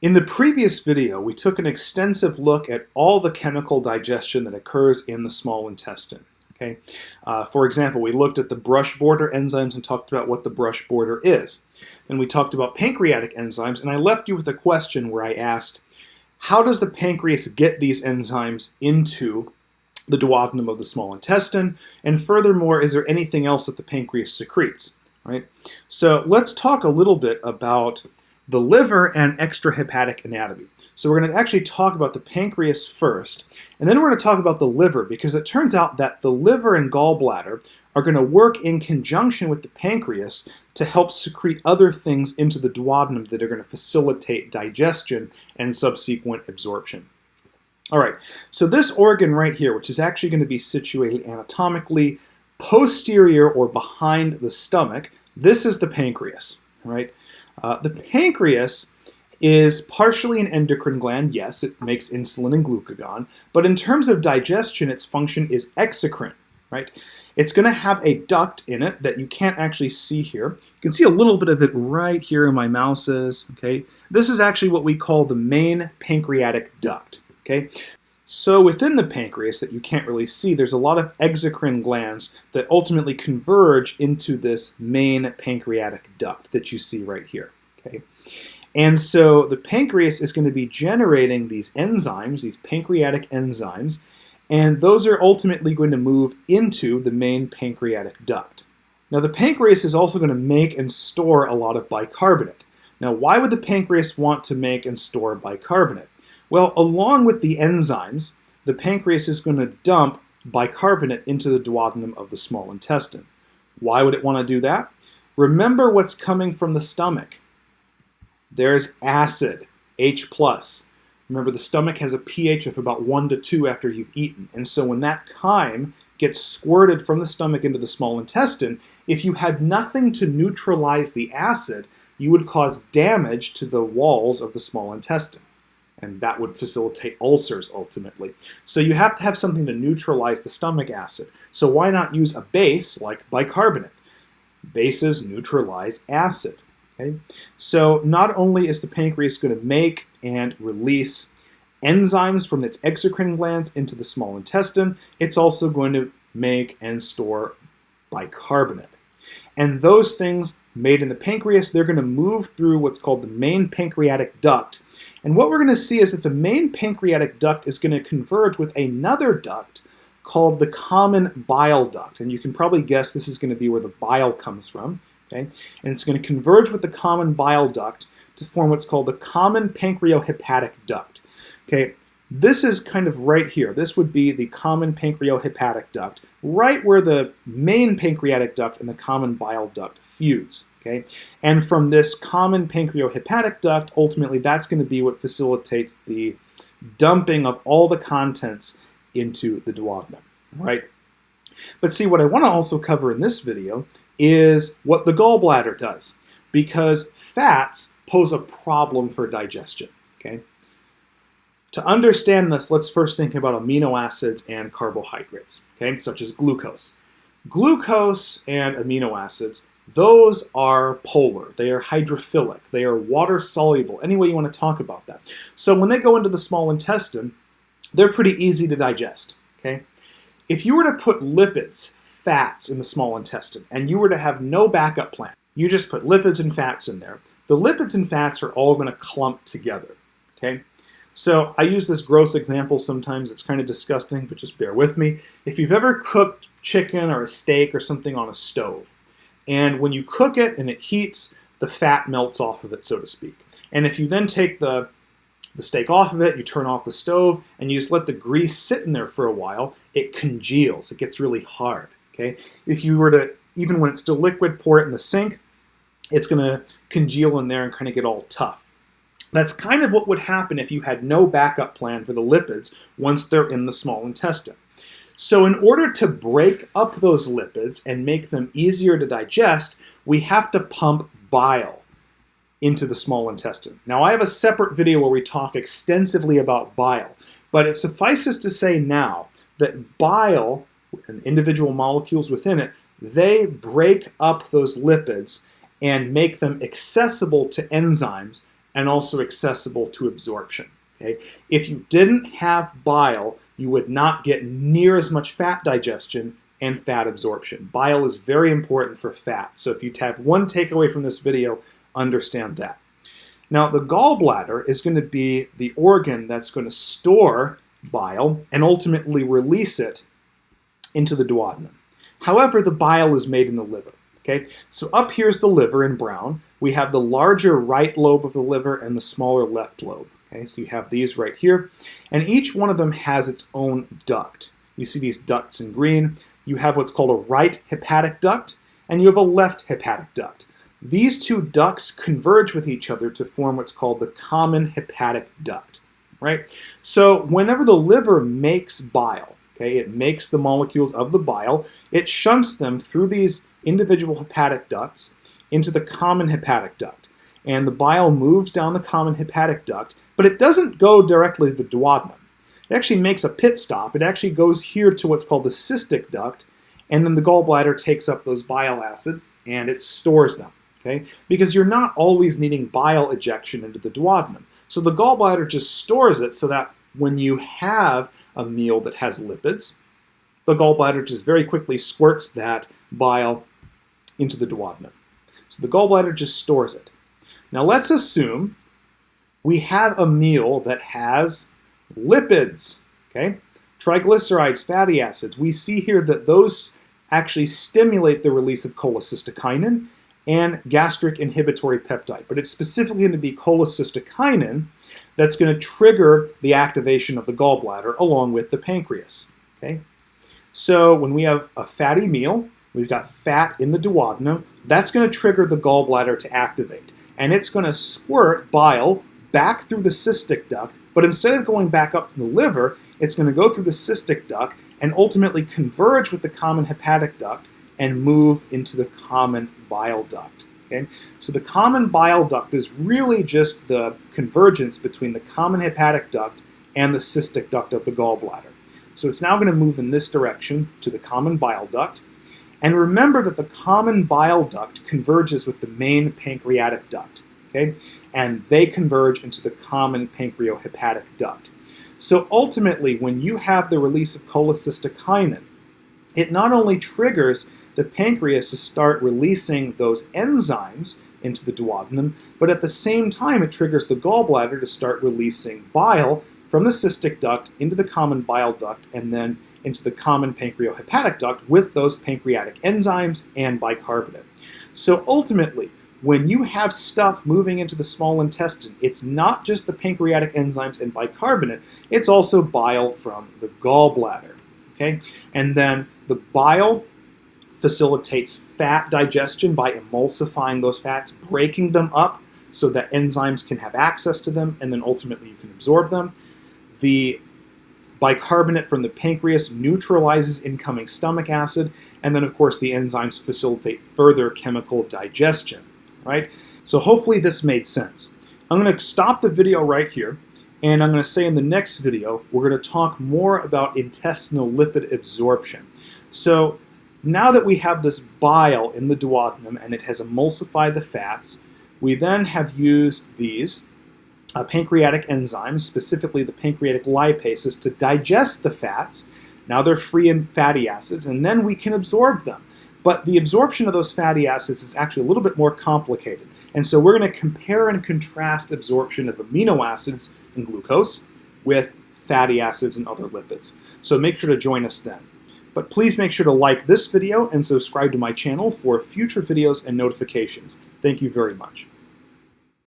In the previous video, we took an extensive look at all the chemical digestion that occurs in the small intestine. Okay? For example, we looked at the brush border enzymes and talked about what the brush border is. Then we talked about pancreatic enzymes, and I left you with a question where I asked, how does the pancreas get these enzymes into the duodenum of the small intestine? And furthermore, is there anything else that the pancreas secretes? Right? So let's talk a little bit about the liver and extrahepatic anatomy. So we're going to actually talk about the pancreas first, and then we're going to talk about the liver, because it turns out that the liver and gallbladder are going to work in conjunction with the pancreas to help secrete other things into the duodenum that are going to facilitate digestion and subsequent absorption. All right, so this organ right here, which is actually going to be situated anatomically posterior or behind the stomach, this is the pancreas, right? The pancreas is partially an endocrine gland. Yes, it makes insulin and glucagon, but in terms of digestion, its function is exocrine, right? It's going to have a duct in it that you can't actually see here. You can see a little bit of it right here in my mouse's, okay? This is actually what we call the main pancreatic duct, okay? So within the pancreas that you can't really see, there's a lot of exocrine glands that ultimately converge into this main pancreatic duct that you see right here, okay? And so the pancreas is going to be generating these enzymes, these pancreatic enzymes, and those are ultimately going to move into the main pancreatic duct. Now the pancreas is also going to make and store a lot of bicarbonate. Now why would the pancreas want to make and store bicarbonate? Well, along with the enzymes, the pancreas is going to dump bicarbonate into the duodenum of the small intestine. Why would it want to do that? Remember what's coming from the stomach. There's acid, H+. Remember, the stomach has a pH of about 1 to 2 after you've eaten. And so when that chyme gets squirted from the stomach into the small intestine, if you had nothing to neutralize the acid, you would cause damage to the walls of the small intestine. And that would facilitate ulcers ultimately. So you have to have something to neutralize the stomach acid. So why not use a base like bicarbonate? Bases neutralize acid. Okay? So not only is the pancreas going to make and release enzymes from its exocrine glands into the small intestine, it's also going to make and store bicarbonate. And those things made in the pancreas, they're going to move through what's called the main pancreatic duct. And what we're going to see is that the main pancreatic duct is going to converge with another duct called the common bile duct. And you can probably guess this is going to be where the bile comes from. Okay? And it's going to converge with the common bile duct to form what's called the common pancreohepatic duct. Okay? This is kind of right here. This would be the common pancreohepatic duct, right where the main pancreatic duct and the common bile duct fuse. Okay? And from this common pancreohepatic duct, ultimately that's going to be what facilitates the dumping of all the contents into the duodenum. Right? But see, what I want to also cover in this video is what the gallbladder does, because fats pose a problem for digestion. Okay? To understand this, let's first think about amino acids and carbohydrates, okay, such as glucose. Glucose and amino acids, those are polar, they are hydrophilic, they are water soluble, any way you want to talk about that. So when they go into the small intestine, they're pretty easy to digest. Okay? If you were to put lipids, fats in the small intestine, and you were to have no backup plan, you just put lipids and fats in there, the lipids and fats are all going to clump together. Okay? So I use this gross example sometimes. It's kind of disgusting, but just bear with me. If you've ever cooked chicken or a steak or something on a stove, and when you cook it and it heats, the fat melts off of it, so to speak. And if you then take the steak off of it, you turn off the stove, and you just let the grease sit in there for a while, it congeals. It gets really hard. Okay? If you were to, even when it's still liquid, pour it in the sink, it's going to congeal in there and kind of get all tough. That's kind of what would happen if you had no backup plan for the lipids once they're in the small intestine. So in order to break up those lipids and make them easier to digest, we have to pump bile into the small intestine. Now I have a separate video where we talk extensively about bile, but it suffices to say now that bile and individual molecules within it, they break up those lipids and make them accessible to enzymes and also accessible to absorption. Okay? If you didn't have bile, you would not get near as much fat digestion and fat absorption. Bile is very important for fat. So if you have one takeaway from this video, understand that. Now, the gallbladder is going to be the organ that's going to store bile and ultimately release it into the duodenum. However, the bile is made in the liver. Okay, so up here's the liver in brown. We have the larger right lobe of the liver and the smaller left lobe. Okay, so you have these right here, and each one of them has its own duct. You see these ducts in green. You have what's called a right hepatic duct, and you have a left hepatic duct. These two ducts converge with each other to form what's called the common hepatic duct. Right? So whenever the liver makes bile, okay, it makes the molecules of the bile, it shunts them through these individual hepatic ducts into the common hepatic duct. And the bile moves down the common hepatic duct, but it doesn't go directly to the duodenum. It actually makes a pit stop. It actually goes here to what's called the cystic duct, and then the gallbladder takes up those bile acids and it stores them. Okay? Because you're not always needing bile ejection into the duodenum. So the gallbladder just stores it so that when you have a meal that has lipids, the gallbladder just very quickly squirts that bile into the duodenum. So the gallbladder just stores it. Now let's assume we have a meal that has lipids, okay? Triglycerides, fatty acids. We see here that those actually stimulate the release of cholecystokinin and gastric inhibitory peptide. But it's specifically going to be cholecystokinin that's going to trigger the activation of the gallbladder along with the pancreas. Okay? So when we have a fatty meal, we've got fat in the duodenum, that's going to trigger the gallbladder to activate. And it's going to squirt bile back through the cystic duct, but instead of going back up to the liver, it's going to go through the cystic duct and ultimately converge with the common hepatic duct and move into the common bile duct. Okay? So the common bile duct is really just the convergence between the common hepatic duct and the cystic duct of the gallbladder. So it's now going to move in this direction to the common bile duct. And remember that the common bile duct converges with the main pancreatic duct. Okay? And they converge into the common pancreohepatic duct. So ultimately, when you have the release of cholecystokinin, it not only triggers the pancreas to start releasing those enzymes into the duodenum, but at the same time it triggers the gallbladder to start releasing bile from the cystic duct into the common bile duct and then into the common pancreohepatic duct with those pancreatic enzymes and bicarbonate. So ultimately, when you have stuff moving into the small intestine, it's not just the pancreatic enzymes and bicarbonate, it's also bile from the gallbladder. Okay? And then the bile facilitates fat digestion by emulsifying those fats, breaking them up so that enzymes can have access to them, and then ultimately you can absorb them. The bicarbonate from the pancreas neutralizes incoming stomach acid, and then of course the enzymes facilitate further chemical digestion, right? So hopefully this made sense. I'm going to stop the video right here, and I'm going to say in the next video we're going to talk more about intestinal lipid absorption. So now that we have this bile in the duodenum and it has emulsified the fats, we then have used these pancreatic enzymes, specifically the pancreatic lipases, to digest the fats. Now they're free in fatty acids, and then we can absorb them. But the absorption of those fatty acids is actually a little bit more complicated. And so we're going to compare and contrast absorption of amino acids and glucose with fatty acids and other lipids. So make sure to join us then. But please make sure to like this video and subscribe to my channel for future videos and notifications. Thank you very much.